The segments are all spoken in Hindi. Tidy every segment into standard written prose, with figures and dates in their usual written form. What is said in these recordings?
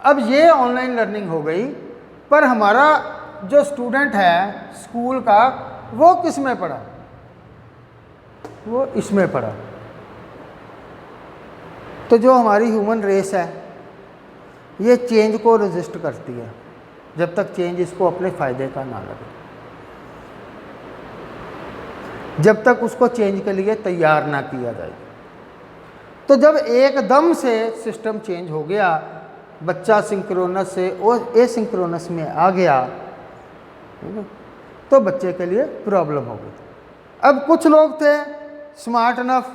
अब ये ऑनलाइन लर्निंग हो गई, पर हमारा जो स्टूडेंट है स्कूल का वो किस में पढ़ा? वो इसमें पढ़ा। तो जो हमारी ह्यूमन रेस है ये चेंज को रेजिस्ट करती है जब तक चेंज इसको अपने फ़ायदे का ना लगे, जब तक उसको चेंज के लिए तैयार ना किया जाए। तो जब एकदम से सिस्टम चेंज हो गया, बच्चा सिंक्रोनस से और एसिंक्रोनस में आ गया, तो बच्चे के लिए प्रॉब्लम हो गई। अब कुछ लोग थे स्मार्ट इनफ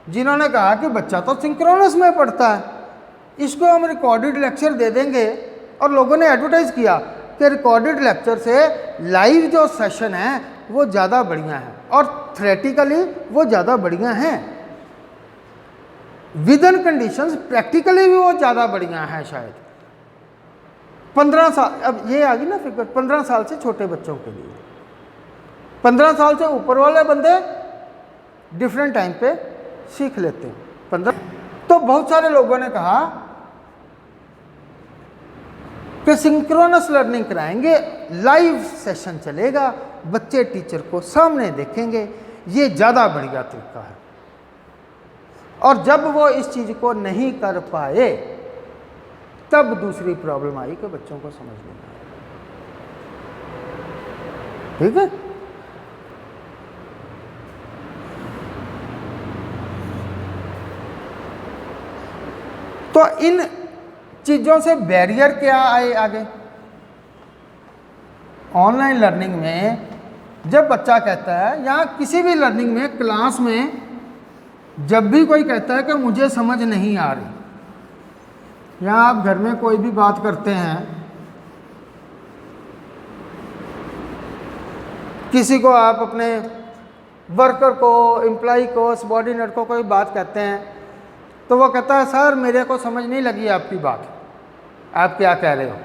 जिन्होंने कहा कि बच्चा तो सिंक्रोनस में पढ़ता है, इसको हम रिकॉर्डेड लेक्चर दे देंगे, और लोगों ने एडवर्टाइज़ किया कि रिकॉर्डेड लेक्चर से लाइव जो सेशन है वो ज़्यादा बढ़िया है और थ्योरेटिकली वो ज़्यादा बढ़िया हैं, विद इन कंडीशंस प्रैक्टिकली भी वो ज़्यादा बढ़िया है। शायद 15 साल, अब ये आ गई ना फिगर, 15 साल से छोटे बच्चों के लिए, 15 साल से ऊपर वाले बंदे डिफरेंट टाइम पे सीख लेते हैं। 15, तो बहुत सारे लोगों ने कहा कि सिंक्रोनस लर्निंग कराएंगे, लाइव सेशन चलेगा, बच्चे टीचर को सामने देखेंगे, ये ज़्यादा बढ़िया तरीका है। और जब वो इस चीज़ को नहीं कर पाए तब दूसरी प्रॉब्लम आई कि बच्चों को समझ नहीं आया। ठीक है, तो इन चीज़ों से बैरियर क्या आए आगे? ऑनलाइन लर्निंग में जब बच्चा कहता है, या किसी भी लर्निंग में क्लास में जब भी कोई कहता है कि मुझे समझ नहीं आ रही, या आप घर में कोई भी बात करते हैं, किसी को आप अपने वर्कर को, एम्प्लॉय को, सबॉर्डिनेट को कोई बात कहते हैं, तो वो कहता है सर मेरे को समझ नहीं लगी आपकी बात, आप क्या कह रहे हो।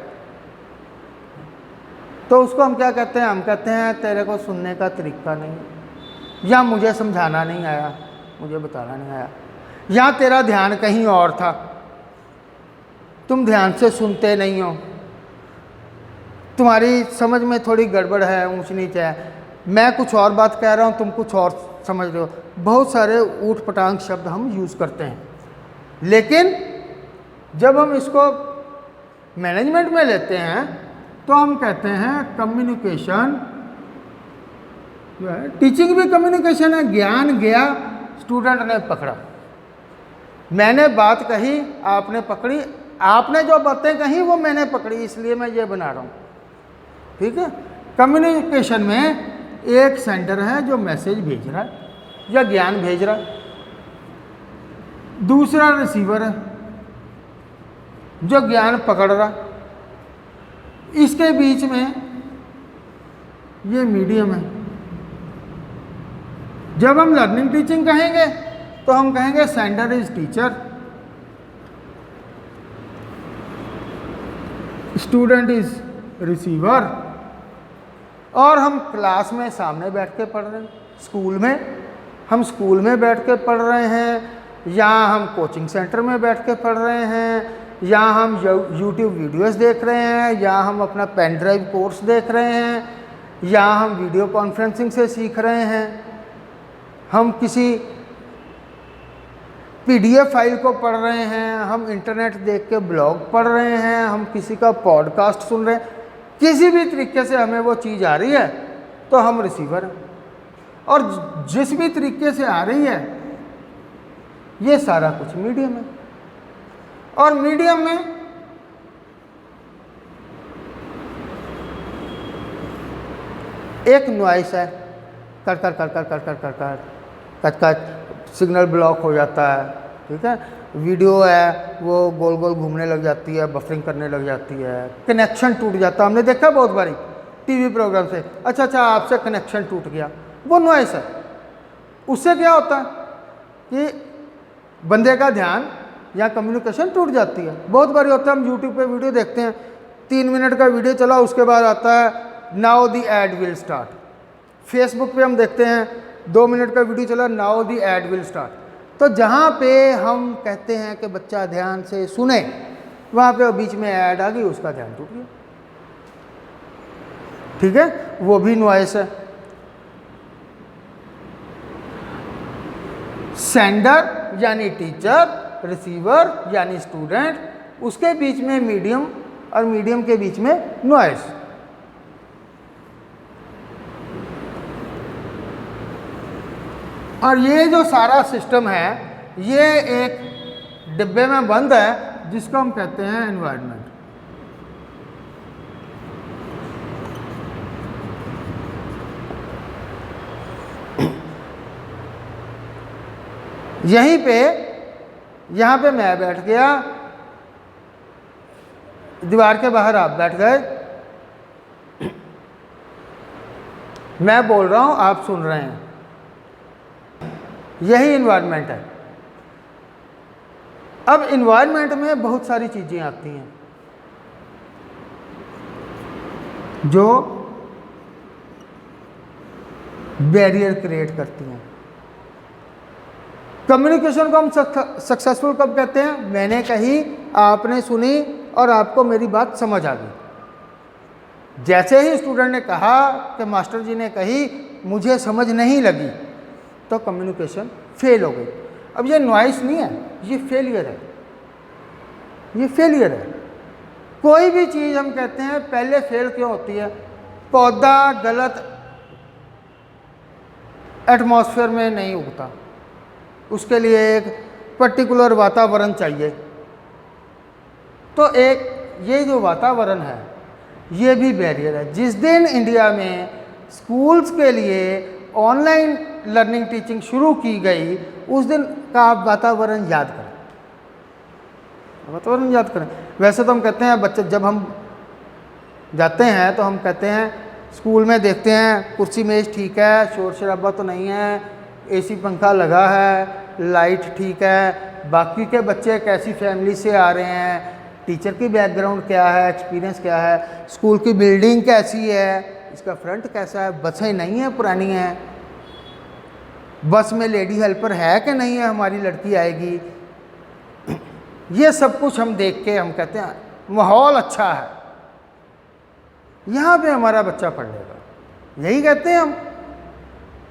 तो उसको हम क्या कहते हैं? हम कहते हैं तेरे को सुनने का तरीका नहीं, या मुझे समझाना नहीं आया, मुझे बताना नहीं आया, या तेरा ध्यान कहीं और था, तुम ध्यान से सुनते नहीं हो, तुम्हारी समझ में थोड़ी गड़बड़ है, ऊंच नीच है, मैं कुछ और बात कह रहा हूँ, तुम कुछ और समझ रहे हो। बहुत सारे ऊट पटांग शब्द हम यूज़ करते हैं, लेकिन जब हम इसको मैनेजमेंट में लेते हैं तो हम कहते हैं कम्युनिकेशन जो है, टीचिंग भी कम्युनिकेशन है। ज्ञान गया, स्टूडेंट ने पकड़ा, मैंने बात कही, आपने पकड़ी, आपने जो बातें कही वो मैंने पकड़ी, इसलिए मैं ये बना रहा हूँ। ठीक है, कम्युनिकेशन में एक सेंडर है जो मैसेज भेज रहा है या ज्ञान भेज रहा है, दूसरा रिसीवर है जो ज्ञान पकड़ रहा, इसके बीच में ये मीडियम है। जब हम लर्निंग टीचिंग कहेंगे तो हम कहेंगे sender is teacher, student is receiver, और हम क्लास में सामने बैठ के पढ़ रहे हैं, स्कूल में हम स्कूल में बैठ के पढ़ रहे हैं, या हम कोचिंग सेंटर में बैठ के पढ़ रहे हैं, या हम यूट्यूब वीडियोस देख रहे हैं, या हम अपना पेन ड्राइव कोर्स देख रहे हैं, या हम वीडियो कॉन्फ्रेंसिंग से सीख रहे हैं, हम किसी PDF फाइल को पढ़ रहे हैं, हम इंटरनेट देख के ब्लॉग पढ़ रहे हैं, हम किसी का पॉडकास्ट सुन रहे हैं, किसी भी तरीके से हमें वो चीज़ आ रही है तो हम रिसीवर हैं। और जिस भी तरीके से आ रही है ये सारा कुछ मीडियम है। और मीडियम में एक नॉइस है, कर कर कर कर कर कर कर कर कच कच, सिग्नल ब्लॉक हो जाता है। ठीक है, वीडियो है वो गोल गोल घूमने लग जाती है, बफरिंग करने लग जाती है, कनेक्शन टूट जाता है, हमने देखा बहुत बारी टीवी प्रोग्राम से, अच्छा आपसे कनेक्शन टूट गया, वो नॉइस है। उससे क्या होता है कि बंदे का ध्यान या कम्युनिकेशन टूट जाती है। बहुत बारी होता है हम यूट्यूब पे वीडियो देखते हैं, 3 मिनट का वीडियो चला, उसके बाद आता है now the ad will start. Facebook पे हम देखते हैं 2 मिनट का वीडियो चला, now the ad will start. तो जहाँ पे हम कहते हैं कि बच्चा ध्यान से सुने, वहाँ पे बीच में ऐड आ गई, उसका ध्यान टूट गया। ठीक है, वो भी नॉइस है। सेंडर यानी टीचर, रिसीवर यानी स्टूडेंट, उसके बीच में मीडियम और मीडियम के बीच में नॉइस। और ये जो सारा सिस्टम है ये एक डिब्बे में बंद है जिसको हम कहते हैं एनवायरनमेंट। यहीं पे, यहाँ पे मैं बैठ गया, दीवार के बाहर आप बैठ गए, मैं बोल रहा हूँ, आप सुन रहे हैं, यही इन्वायरमेंट है। अब इन्वायरमेंट में बहुत सारी चीज़ें आती हैं जो बैरियर क्रिएट करती हैं। कम्युनिकेशन को हम सक्सेसफुल कब कहते हैं? मैंने कही, आपने सुनी और आपको मेरी बात समझ आ गई। जैसे ही स्टूडेंट ने कहा कि मास्टर जी ने कही, मुझे समझ नहीं लगी, तो कम्युनिकेशन फेल हो गई। अब ये नॉइस नहीं है, ये फेलियर है, ये फेलियर है। कोई भी चीज़ हम कहते हैं पहले फेल क्यों होती है? पौधा गलत एटमॉस्फेयर में नहीं उगता, उसके लिए एक पर्टिकुलर वातावरण चाहिए। तो एक ये जो वातावरण है ये भी बैरियर है। जिस दिन इंडिया में स्कूल्स के लिए ऑनलाइन लर्निंग टीचिंग शुरू की गई, उस दिन का आप वातावरण याद करें, वातावरण याद करें। वैसे तो हम कहते हैं बच्चे, जब हम जाते हैं तो हम कहते हैं स्कूल में देखते हैं कुर्सी मेज ठीक है, शोर शराबा तो नहीं है, एसी पंखा लगा है, लाइट ठीक है, बाकी के बच्चे कैसी फैमिली से आ रहे हैं, टीचर की बैकग्राउंड क्या है, एक्सपीरियंस क्या है, स्कूल की बिल्डिंग कैसी है, इसका फ्रंट कैसा है, बसें नहीं है पुरानी हैं, बस में लेडी हेल्पर है कि नहीं है, हमारी लड़की आएगी। ये सब कुछ हम देख के हम कहते हैं माहौल अच्छा है, यहाँ पे हमारा बच्चा पढ़ लेगा, यही कहते हैं हम।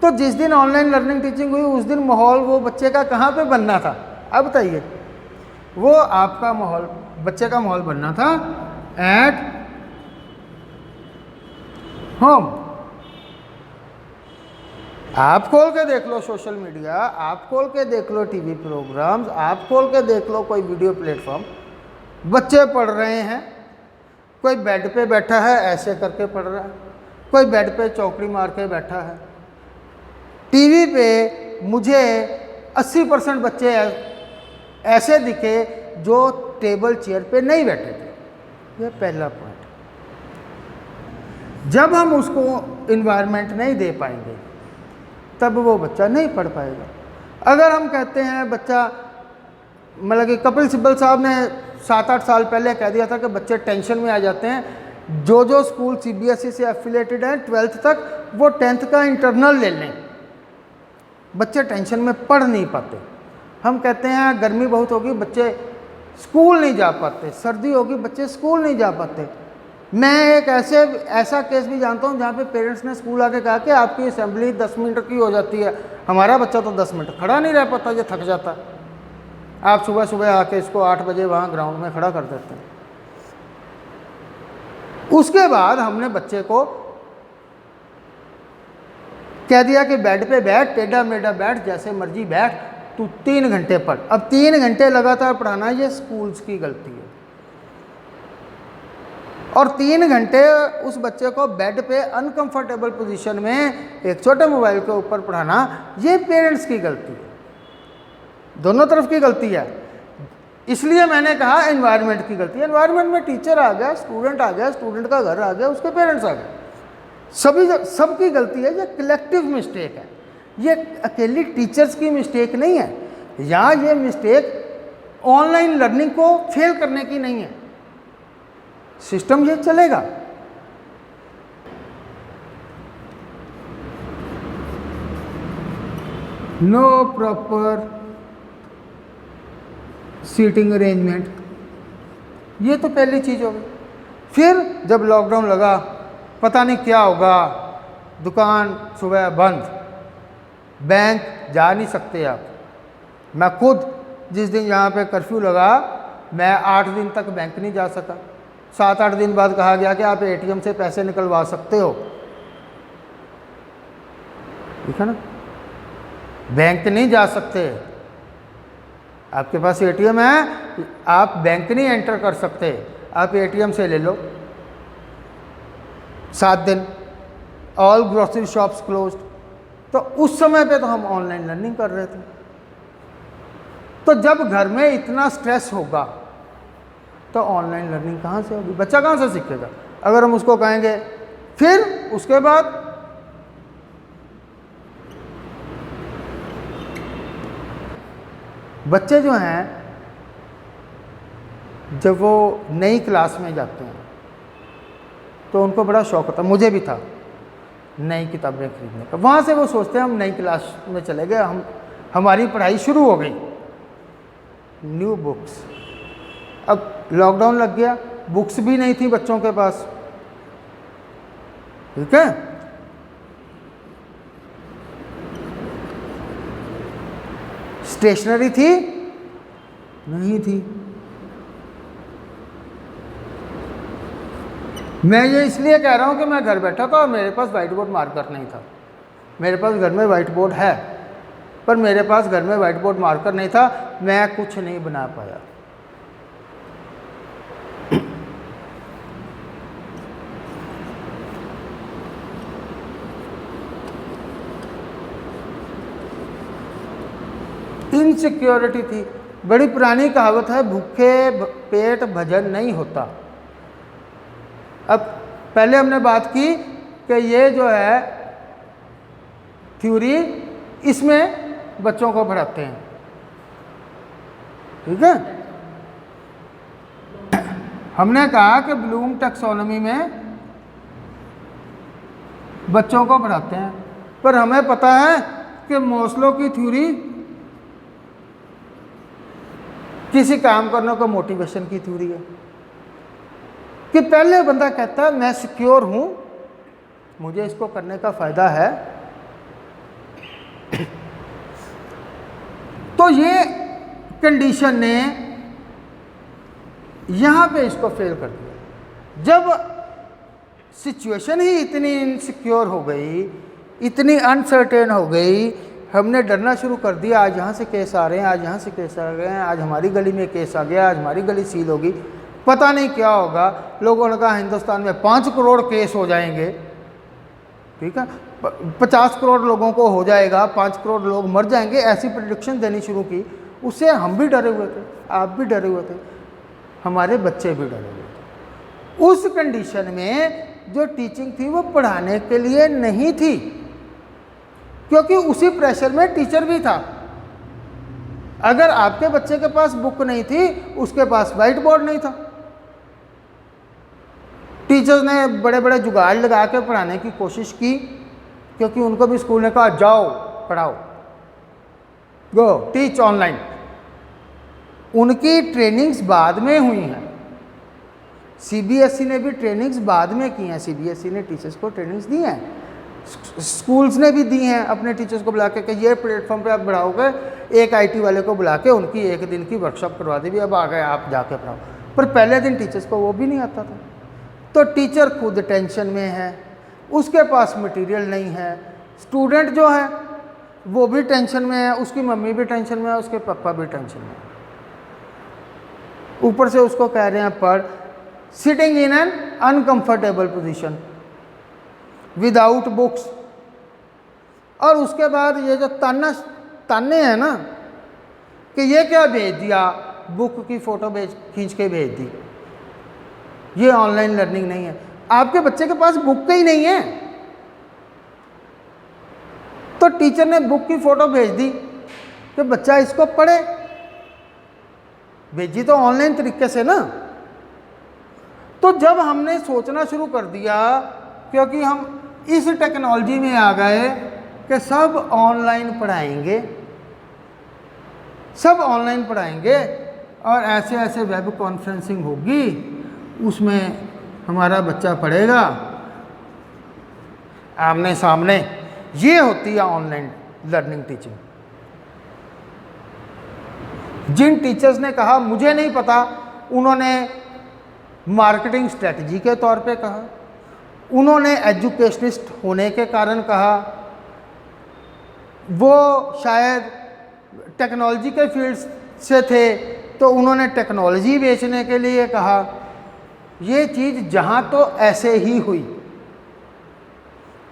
तो जिस दिन ऑनलाइन लर्निंग टीचिंग हुई उस दिन माहौल वो बच्चे का कहाँ पे बनना था? अब बताइए, वो आपका माहौल, बच्चे का माहौल बनना था एट होम। आप खोल के देख लो सोशल मीडिया, आप खोल के देख लो टीवी प्रोग्राम्स, आप खोल के देख लो कोई वीडियो प्लेटफॉर्म, बच्चे पढ़ रहे हैं। कोई बेड पे बैठा है ऐसे करके पढ़ रहा है, कोई बेड पे चौकड़ी मार के बैठा है। टीवी पे मुझे 80% बच्चे ऐसे दिखे जो टेबल चेयर पे नहीं बैठे थे। यह पहला पॉइंट। जब हम उसको इन्वायरमेंट नहीं दे पाएंगे तब वो बच्चा नहीं पढ़ पाएगा। अगर हम कहते हैं बच्चा, मतलब कि कपिल सिब्बल साहब ने 7-8 साल पहले कह दिया था कि बच्चे टेंशन में आ जाते हैं, जो स्कूल CBSE से एफिलेटेड हैं 12th तक, वो 10th का इंटरनल ले लें, बच्चे टेंशन में पढ़ नहीं पाते। हम कहते हैं गर्मी बहुत होगी, बच्चे स्कूल नहीं जा पाते, सर्दी होगी, बच्चे स्कूल नहीं जा पाते। मैं एक ऐसा केस भी जानता हूँ जहाँ पे पेरेंट्स ने स्कूल आके कहा कि आपकी असेंबली 10 मिनट की हो जाती है, हमारा बच्चा तो 10 मिनट खड़ा नहीं रह पाता, ये थक जाता। आप सुबह सुबह आके इसको 8 बजे वहाँ ग्राउंड में खड़ा कर देते हैं। उसके बाद हमने बच्चे को कह दिया कि बेड पे बैठ, टेढ़ा मेढ़ा बैठ, जैसे मर्जी बैठ, तू 3 घंटे पढ़। अब 3 घंटे लगातार पढ़ाना, ये स्कूल्स की गलती है। और 3 घंटे उस बच्चे को बेड पे अनकंफर्टेबल पोजीशन में एक छोटे मोबाइल के ऊपर पढ़ाना, ये पेरेंट्स की गलती है, दोनों तरफ की गलती है। इसलिए मैंने कहा एनवायरनमेंट की गलती है। एनवायरनमेंट में टीचर आ गया, स्टूडेंट आ गया, स्टूडेंट का घर आ गया, उसके पेरेंट्स आ गए, सबकी गलती है। ये कलेक्टिव मिस्टेक है, ये अकेली टीचर्स की मिस्टेक नहीं है, या ये मिस्टेक ऑनलाइन लर्निंग को फेल करने की नहीं है। सिस्टम ये चलेगा। नो प्रॉपर सीटिंग अरेंजमेंट, ये तो पहली चीज़ हो गई। फिर जब लॉकडाउन लगा, पता नहीं क्या होगा, दुकान सुबह बंद, बैंक जा नहीं सकते आप। मैं खुद जिस दिन यहाँ पे कर्फ्यू लगा, मैं 8 दिन तक बैंक नहीं जा सका। 7-8 दिन बाद कहा गया कि आप एटीएम से पैसे निकलवा सकते हो, ठीक है ना। बैंक नहीं जा सकते, आपके पास एटीएम है, आप बैंक नहीं एंटर कर सकते, आप एटीएम से ले लो। 7 दिन, ऑल ग्रोसरी शॉप्स क्लोज्ड। तो उस समय पे तो हम ऑनलाइन लर्निंग कर रहे थे। तो जब घर में इतना स्ट्रेस होगा तो ऑनलाइन लर्निंग कहाँ से होगी? बच्चा कहाँ से सीखेगा? अगर हम उसको कहेंगे, फिर उसके बाद बच्चे जो हैं, जब वो नई क्लास में जाते हैं तो उनको बड़ा शौक होता है, मुझे भी था, नई किताबें खरीदने का। वहाँ से वो सोचते हैं हम नई क्लास में चले गए, हमारी पढ़ाई शुरू हो गई, न्यू बुक्स। अब लॉकडाउन लग गया, बुक्स भी नहीं थी बच्चों के पास, ठीक है। स्टेशनरी थी? नहीं थी। मैं ये इसलिए कह रहा हूं कि मैं घर बैठा था और मेरे पास व्हाइट बोर्ड मार्कर नहीं था। मेरे पास घर में व्हाइट बोर्ड है, पर मेरे पास घर में व्हाइट बोर्ड मार्कर नहीं था, मैं कुछ नहीं बना पाया। इनसिक्योरिटी थी। बड़ी पुरानी कहावत है, भूखे पेट भजन नहीं होता। अब पहले हमने बात की कि ये जो है थ्योरी, इसमें बच्चों को पढ़ाते हैं, ठीक है। हमने कहा कि ब्लूम टैक्सोनॉमी में बच्चों को पढ़ाते हैं, पर हमें पता है कि मोस्लो की थ्योरी किसी काम करने को मोटिवेशन की थ्योरी है। कि पहले बंदा कहता है मैं सिक्योर हूं, मुझे इसको करने का फायदा है, तो ये कंडीशन ने यहां पे इसको फेल कर दिया। जब सिचुएशन ही इतनी इनसिक्योर हो गई, इतनी अनसर्टेन हो गई, हमने डरना शुरू कर दिया। आज यहाँ से केस आ रहे हैं, आज यहाँ से केस आ गए हैं, आज हमारी गली में केस आ गया, आज हमारी गली सील होगी, पता नहीं क्या होगा। लोगों ने कहा हिंदुस्तान में 5 करोड़ केस हो जाएंगे, ठीक है, 50 करोड़ लोगों को हो जाएगा, 5 करोड़ लोग मर जाएंगे, ऐसी प्रेडिक्शन देनी शुरू की। उससे हम भी डरे हुए थे, आप भी डरे हुए थे, हमारे बच्चे भी डरे हुए थे। उस कंडीशन में जो टीचिंग थी वो पढ़ाने के लिए नहीं थी, क्योंकि उसी प्रेशर में टीचर भी था। अगर आपके बच्चे के पास बुक नहीं थी, उसके पास व्हाइट बोर्ड नहीं था। टीचर्स ने बड़े बड़े जुगाड़ लगा के पढ़ाने की कोशिश की, क्योंकि उनको भी स्कूल ने कहा जाओ पढ़ाओ, गो टीच ऑनलाइन। उनकी ट्रेनिंग्स बाद में हुई हैं, सीबीएसई ने भी ट्रेनिंग्स बाद में की हैं। सीबीएसई ने टीचर्स को ट्रेनिंग्स दी हैं, स्कूल्स ने भी दी हैं अपने टीचर्स को बुला के कि ये प्लेटफॉर्म पे आप बढ़ाओगे। एक आईटी वाले को बुला के उनकी 1 दिन की वर्कशॉप करवा दी, भी अब आ गए आप जाके पढ़ाओ। पर पहले दिन टीचर्स को वो भी नहीं आता था। तो टीचर खुद टेंशन में है, उसके पास मटेरियल नहीं है, स्टूडेंट जो है वो भी टेंशन में है, उसकी मम्मी भी टेंशन में है, उसके पापा भी टेंशन में है। ऊपर से उसको कह रहे हैं पढ़, sitting in an uncomfortable position without books. और उसके बाद ये जो ताने हैं ना कि ये क्या भेज दिया, बुक की फ़ोटो खींच के भेज दी, ये ऑनलाइन लर्निंग नहीं है। आपके बच्चे के पास बुक ही नहीं है, तो टीचर ने बुक की फ़ोटो भेज दी कि बच्चा इसको पढ़े, भेजी तो ऑनलाइन तरीके से ना। तो जब हमने सोचना शुरू कर दिया, क्योंकि हम इस टेक्नोलॉजी में आ गए कि सब ऑनलाइन पढ़ाएंगे, सब ऑनलाइन पढ़ाएंगे, और ऐसे ऐसे वेब कॉन्फ्रेंसिंग होगी, उसमें हमारा बच्चा पढ़ेगा आमने सामने। ये होती है ऑनलाइन लर्निंग टीचिंग। जिन टीचर्स ने कहा मुझे नहीं पता, उन्होंने मार्केटिंग स्ट्रेटजी के तौर पे कहा, उन्होंने एजुकेशनिस्ट होने के कारण कहा, वो शायद टेक्नोलॉजी के फील्ड से थे तो उन्होंने टेक्नोलॉजी बेचने के लिए कहा। ये चीज़ जहाँ तो ऐसे ही हुई,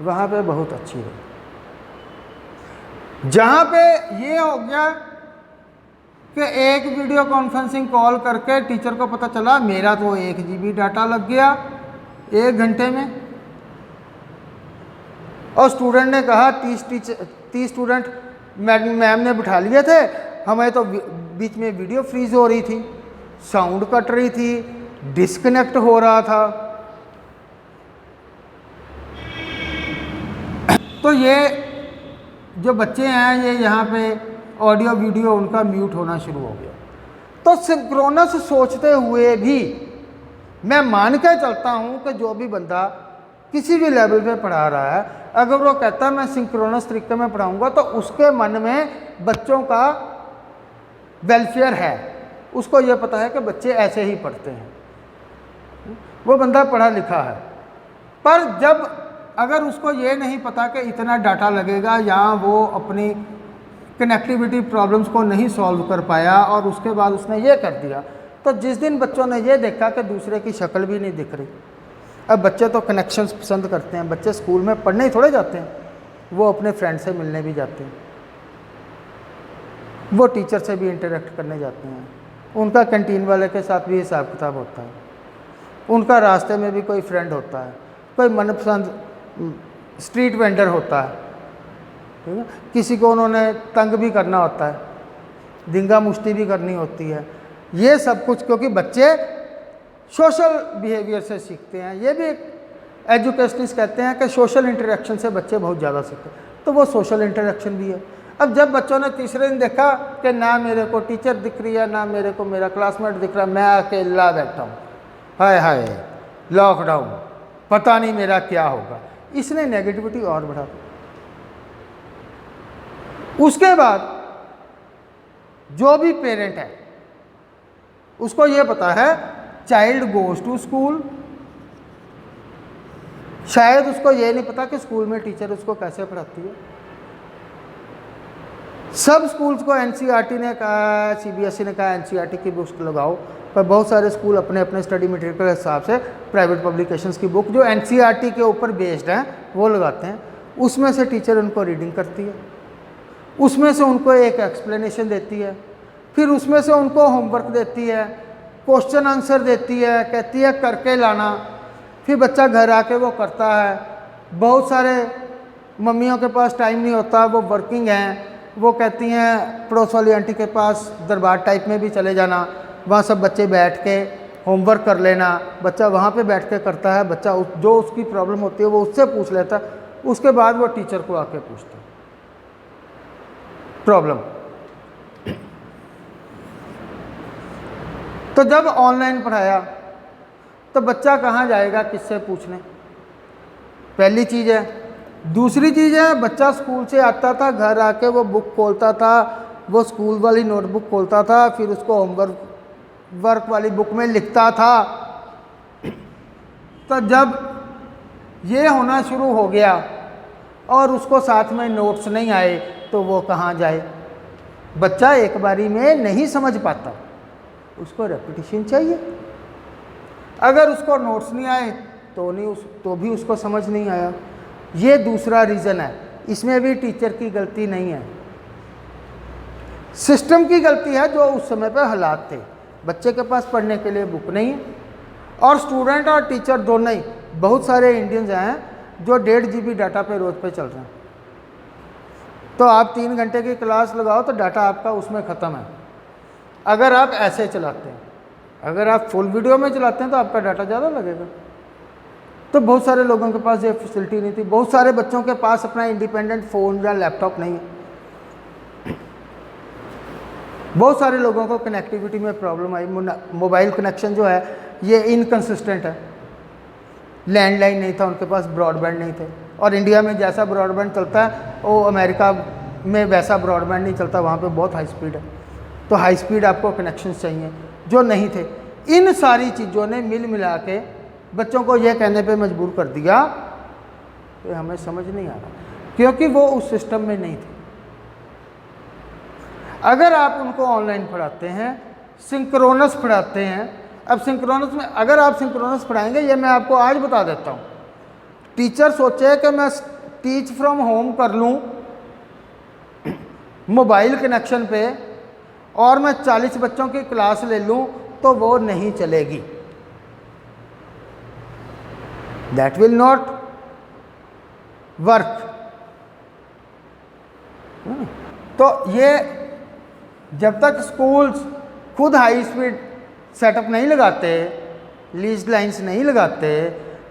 वहाँ पे बहुत अच्छी हुई। जहाँ पे ये हो गया कि एक वीडियो कॉन्फ्रेंसिंग कॉल करके टीचर को पता चला मेरा तो 1 GB डाटा लग गया 1 घंटे में, और स्टूडेंट ने कहा 30 स्टूडेंट मैम ने बिठा लिए थे, हमें तो बीच में वीडियो फ्रीज हो रही थी, साउंड कट रही थी, डिस्कनेक्ट हो रहा था। तो ये जो बच्चे हैं ये यहाँ पे ऑडियो वीडियो उनका म्यूट होना शुरू हो गया। तो सिंक्रोनस सोचते हुए भी मैं मान के चलता हूँ कि जो भी बंदा किसी भी लेवल पे पढ़ा रहा है, अगर वो कहता है मैं सिंक्रोनस तरीके में पढ़ाऊँगा, तो उसके मन में बच्चों का वेलफेयर है, उसको ये पता है कि बच्चे ऐसे ही पढ़ते हैं, वो बंदा पढ़ा लिखा है। पर जब अगर उसको ये नहीं पता कि इतना डाटा लगेगा या वो अपनी कनेक्टिविटी प्रॉब्लम्स को नहीं सॉल्व कर पाया और उसके बाद उसने ये कर दिया, तो जिस दिन बच्चों ने ये देखा कि दूसरे की शक्ल भी नहीं दिख रही। अब बच्चे तो कनेक्शंस पसंद करते हैं, बच्चे स्कूल में पढ़ने ही थोड़े जाते हैं, वो अपने फ्रेंड से मिलने भी जाते हैं, वो टीचर से भी इंटरेक्ट करने जाते हैं, उनका कैंटीन वाले के साथ भी हिसाब किताब होता है, उनका रास्ते में भी कोई फ्रेंड होता है, कोई मनपसंद स्ट्रीट वेंडर होता है, ठीक है, किसी को उन्होंने तंग भी करना होता है, दींगा मुश्ती भी करनी होती है। ये सब कुछ क्योंकि बच्चे सोशल बिहेवियर से सीखते हैं। ये भी एजुकेशनिस्ट कहते हैं कि सोशल इंटरेक्शन से बच्चे बहुत ज़्यादा सीखते हैं, तो वो सोशल इंटरेक्शन भी है। अब जब बच्चों ने तीसरे दिन देखा कि ना मेरे को टीचर दिख रही है, ना मेरे को मेरा क्लासमेट दिख रहा, मैं अकेला बैठा हूँ, हाय हाय लॉकडाउन, पता नहीं मेरा क्या होगा, इसने नेगेटिविटी और बढ़ा दी। उसके बाद जो भी पेरेंट है उसको ये पता है चाइल्ड गोज टू स्कूल, शायद उसको ये नहीं पता कि स्कूल में टीचर उसको कैसे पढ़ाती है। सब स्कूल्स को एनसीईआरटी ने कहा, सीबीएसई ने कहा एनसीईआरटी की बुक्स लगाओ, पर बहुत सारे स्कूल अपने अपने स्टडी मटेरियल के हिसाब से प्राइवेट पब्लिकेशंस की बुक जो एनसीईआरटी के ऊपर बेस्ड हैं वो लगाते हैं। उसमें से टीचर उनको रीडिंग करती है, उसमें से उनको एक एक्सप्लेनेशन देती है, फिर उसमें से उनको होमवर्क देती है, क्वेश्चन आंसर देती है, कहती है करके लाना, फिर बच्चा घर आके वो करता है। बहुत सारे मम्मियों के पास टाइम नहीं होता, वो वर्किंग हैं, वो कहती हैं पड़ोस वाली आंटी के पास दरबार टाइप में भी चले जाना, वहाँ सब बच्चे बैठ के होमवर्क कर लेना, बच्चा वहाँ पे बैठ के करता है, बच्चा जो उसकी प्रॉब्लम होती है वो उससे पूछ लेता है, उसके बाद वो टीचर को आके पूछता है प्रॉब्लम। तो जब ऑनलाइन पढ़ाया तो बच्चा कहाँ जाएगा किससे पूछने, पहली चीज़ है। दूसरी चीज़ है बच्चा स्कूल से आता था, घर आके वो बुक खोलता था, वो स्कूल वाली नोटबुक खोलता था, फिर उसको होमवर्क वाली बुक में लिखता था। तो जब ये होना शुरू हो गया और उसको साथ में नोट्स नहीं आए तो वो कहाँ जाए। बच्चा एक बारी में नहीं समझ पाता, उसको रेपिटेशन चाहिए। अगर उसको नोट्स नहीं आए तो भी उसको समझ नहीं आया। ये दूसरा रीज़न है, इसमें भी टीचर की गलती नहीं है, सिस्टम की गलती है जो उस समय पर हालात थे। बच्चे के पास पढ़ने के लिए बुक नहीं है और स्टूडेंट और टीचर दोनों ही, बहुत सारे इंडियंस हैं जो 1.5 GB डाटा पे रोज़ पे चल रहे हैं। तो आप 3 घंटे की क्लास लगाओ तो डाटा आपका उसमें ख़त्म है। अगर आप ऐसे चलाते हैं, अगर आप फुल वीडियो में चलाते हैं तो आपका डाटा ज़्यादा लगेगा। तो बहुत सारे लोगों के पास ये फैसिलिटी नहीं थी, बहुत सारे बच्चों के पास अपना इंडिपेंडेंट फ़ोन या लैपटॉप नहीं है। बहुत सारे लोगों को कनेक्टिविटी में प्रॉब्लम आई। मोबाइल कनेक्शन जो है ये इनकंसिस्टेंट है। लैंडलाइन नहीं था उनके पास, ब्रॉडबैंड नहीं थे। और इंडिया में जैसा ब्रॉडबैंड चलता है वो अमेरिका में वैसा ब्रॉडबैंड नहीं चलता, वहाँ पे बहुत हाई स्पीड है। तो हाई स्पीड आपको कनेक्शन चाहिए जो नहीं थे। इन सारी चीज़ों ने मिल मिला के बच्चों को यह कहने पे मजबूर कर दिया कि हमें समझ नहीं आ रहा, क्योंकि वो उस सिस्टम में नहीं थे। अगर आप उनको ऑनलाइन पढ़ाते हैं, सिंक्रोनस पढ़ाते हैं, अब सिंक्रोनस में अगर आप सिंक्रोनस पढ़ाएंगे, ये मैं आपको आज बता देता हूँ। टीचर सोचे कि मैं टीच फ्रॉम होम कर लूँ मोबाइल कनेक्शन पे और मैं 40 बच्चों की क्लास ले लूँ, तो वो नहीं चलेगी। That will not work. तो ये जब तक स्कूल्स खुद हाई स्पीड सेटअप नहीं लगाते, लीज लाइंस नहीं लगाते,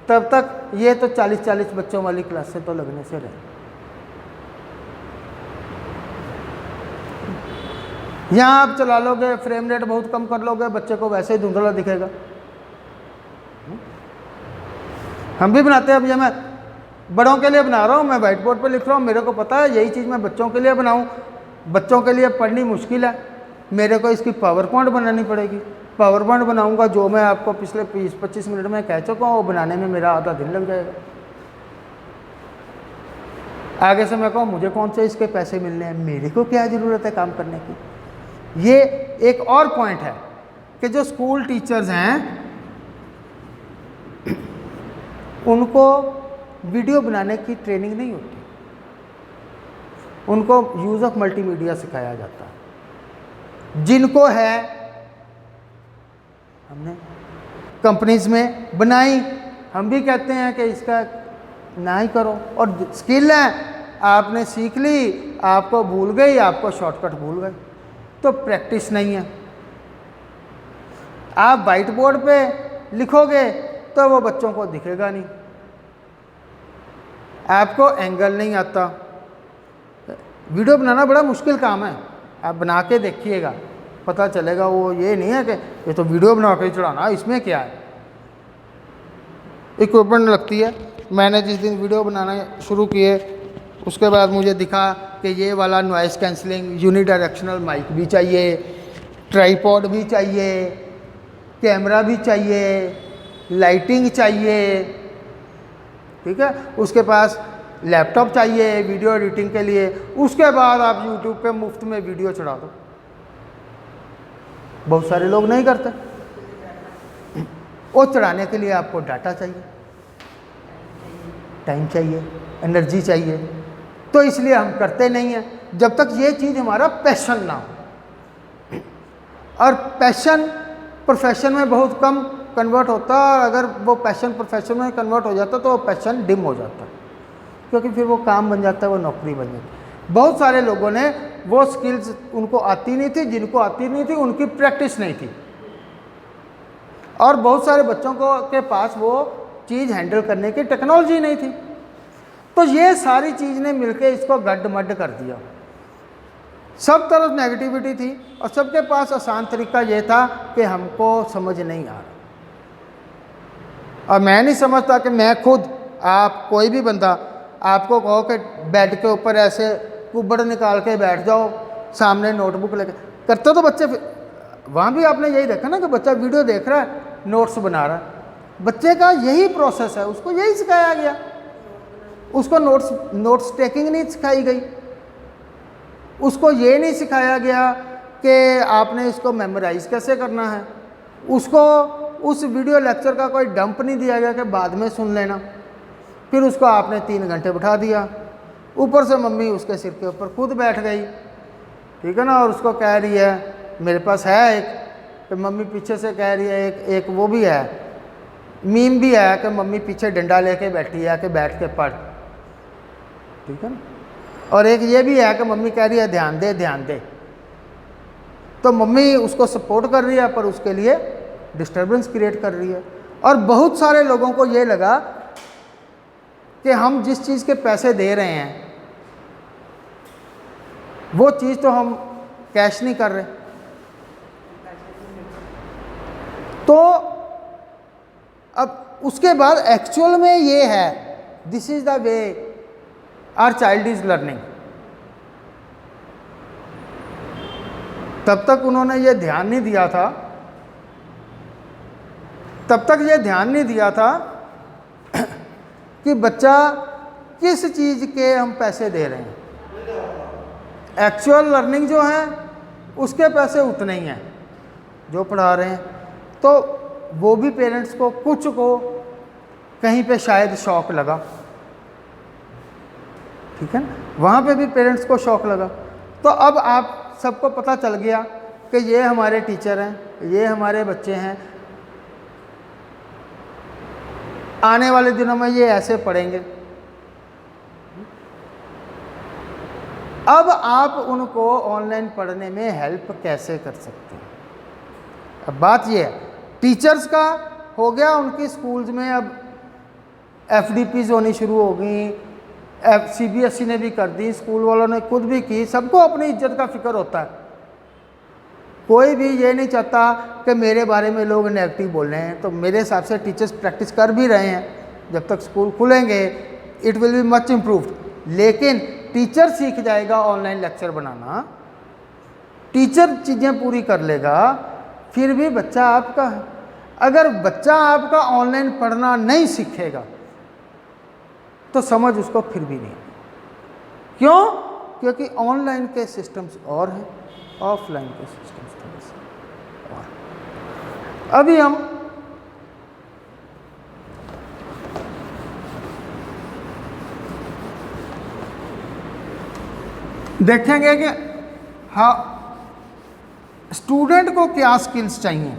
तब तक ये तो 40-40 बच्चों वाली क्लासें तो लगने से रहे। यहाँ आप चला लोगे, फ्रेम रेट बहुत कम कर लोगे, बच्चे को वैसे ही धुंधला दिखेगा। हम भी बनाते हैं। अब ये मैं बड़ों के लिए बना रहा हूँ, मैं व्हाइट बोर्ड पर लिख रहा हूँ, मेरे को पता है यही चीज़ मैं बच्चों के लिए बनाऊँ। बच्चों के लिए पढ़नी मुश्किल है, मेरे को इसकी पावर पॉइंट बनानी पड़ेगी। पावर पॉइंट बनाऊँगा जो मैं आपको पिछले 20-25 मिनट में कह चुका हूँ, वो बनाने में मेरा आधा दिन लग जाएगा। आगे से मैं कहूँ मुझे कौन से इसके पैसे मिलने हैं, मेरे को क्या ज़रूरत है काम करने की। ये एक और पॉइंट है कि जो स्कूल टीचर्स हैं उनको वीडियो बनाने की ट्रेनिंग नहीं होती, उनको यूज़ ऑफ मल्टीमीडिया सिखाया जाता है। जिनको है हमने कंपनीज में बनाई, हम भी कहते हैं कि इसका ना ही करो। और स्किल है, आपने सीख ली, आपको भूल गई, आपको शॉर्टकट भूल गए, तो प्रैक्टिस नहीं है। आप वाइट बोर्ड पे लिखोगे तो वो बच्चों को दिखेगा नहीं, आपको एंगल नहीं आता। वीडियो बनाना बड़ा मुश्किल काम है, आप बना के देखिएगा, पता चलेगा। वो ये नहीं है कि ये तो वीडियो बना के चढ़ाना, इसमें क्या है, इक्विपमेंट लगती है। मैंने जिस दिन वीडियो बनाना शुरू किए उसके बाद मुझे दिखा कि ये वाला नॉइस कैंसलिंग, यूनिडायरेक्शनल माइक भी चाहिए, ट्राइपॉड भी चाहिए, कैमरा भी चाहिए, लाइटिंग चाहिए, ठीक है, उसके पास लैपटॉप चाहिए वीडियो एडिटिंग के लिए। उसके बाद आप यूट्यूब पे मुफ्त में वीडियो चढ़ा दो। बहुत सारे लोग नहीं करते। वो चढ़ाने के लिए आपको डाटा चाहिए, टाइम चाहिए, एनर्जी चाहिए, तो इसलिए हम करते नहीं हैं जब तक ये चीज़ हमारा पैशन ना हो। और पैशन प्रोफेशन में बहुत कम कन्वर्ट होता है, और अगर वो पैशन प्रोफेशन में कन्वर्ट हो जाता तो वो पैशन डिम हो जाता, क्योंकि फिर वो काम बन जाता है, वो नौकरी बन जाती है। बहुत सारे लोगों ने वो स्किल्स उनको आती नहीं थी, जिनको आती नहीं थी उनकी प्रैक्टिस नहीं थी, और बहुत सारे बच्चों को के पास वो चीज़ हैंडल करने की टेक्नोलॉजी नहीं थी। तो ये सारी चीज़ ने मिलके इसको गड्ढ-मड्ढ कर दिया। सब तरफ नेगेटिविटी थी और सबके पास आसान तरीका ये था कि हमको समझ नहीं आ रहा। और मैं नहीं समझता कि मैं खुद, आप कोई भी बंदा आपको कहो कि बेड के ऊपर ऐसे कुबड़ निकाल के बैठ जाओ, सामने नोटबुक लेके, करते तो बच्चे, वहाँ भी आपने यही देखा ना कि बच्चा वीडियो देख रहा है, नोट्स बना रहा है। बच्चे का यही प्रोसेस है, उसको यही सिखाया गया, उसको नोट्स टेकिंग नहीं सिखाई गई, उसको ये नहीं सिखाया गया कि आपने इसको मेमोराइज कैसे करना है, उसको उस वीडियो लेक्चर का कोई डंप नहीं दिया गया कि बाद में सुन लेना। फिर उसको आपने 3 घंटे बिठा दिया, ऊपर से मम्मी उसके सिर के ऊपर खुद बैठ गई, ठीक है ना, और उसको कह रही है, मेरे पास है एक, तो मम्मी पीछे से कह रही है, एक वो भी है, मीम भी है कि मम्मी पीछे डंडा लेके बैठी है कि बैठ के पढ़, ठीक है ना, और एक ये भी है कि मम्मी कह रही है ध्यान दे ध्यान दे। तो मम्मी उसको सपोर्ट कर रही है पर उसके लिए डिस्टर्बेंस क्रिएट कर रही है। और बहुत सारे लोगों को ये लगा कि हम जिस चीज़ के पैसे दे रहे हैं वो चीज़ तो हम कैश नहीं कर रहे, अब उसके बाद एक्चुअल में ये है, this is the way our child is learning. तब तक उन्होंने ये ध्यान नहीं दिया था, तब तक ये ध्यान नहीं दिया था कि बच्चा किस चीज़ के हम पैसे दे रहे हैं। एक्चुअल लर्निंग जो है उसके पैसे उतने ही हैं जो पढ़ा रहे हैं। तो वो भी पेरेंट्स को, कुछ को कहीं पे शायद शौक लगा, ठीक है ना, वहाँ पे भी पेरेंट्स को शौक लगा। तो अब आप सबको पता चल गया कि ये हमारे टीचर हैं, ये हमारे बच्चे हैं, आने वाले दिनों में ये ऐसे पढ़ेंगे। अब आप उनको ऑनलाइन पढ़ने में हेल्प कैसे कर सकते हैं? अब बात ये है, टीचर्स का हो गया, उनकी स्कूल्स में अब FDPs होनी शुरू हो गई, CBSE ने भी कर दी, स्कूल वालों ने खुद भी की। सबको अपनी इज्जत का फिक्र होता है, कोई भी ये नहीं चाहता कि मेरे बारे में लोग नेगेटिव बोल रहे हैं। तो मेरे हिसाब से टीचर्स प्रैक्टिस कर भी रहे हैं, जब तक स्कूल खुलेंगे it will be much improved. लेकिन टीचर सीख जाएगा ऑनलाइन लेक्चर बनाना, टीचर चीज़ें पूरी कर लेगा, फिर भी बच्चा आपका है। अगर बच्चा आपका ऑनलाइन पढ़ना नहीं सीखेगा तो समझ उसको फिर भी नहीं। क्यों? क्योंकि ऑनलाइन के सिस्टम्स और हैं, ऑफलाइन के सिस्टम्स थोड़े से और। अभी हम देखेंगे कि हाँ स्टूडेंट को क्या स्किल्स चाहिए।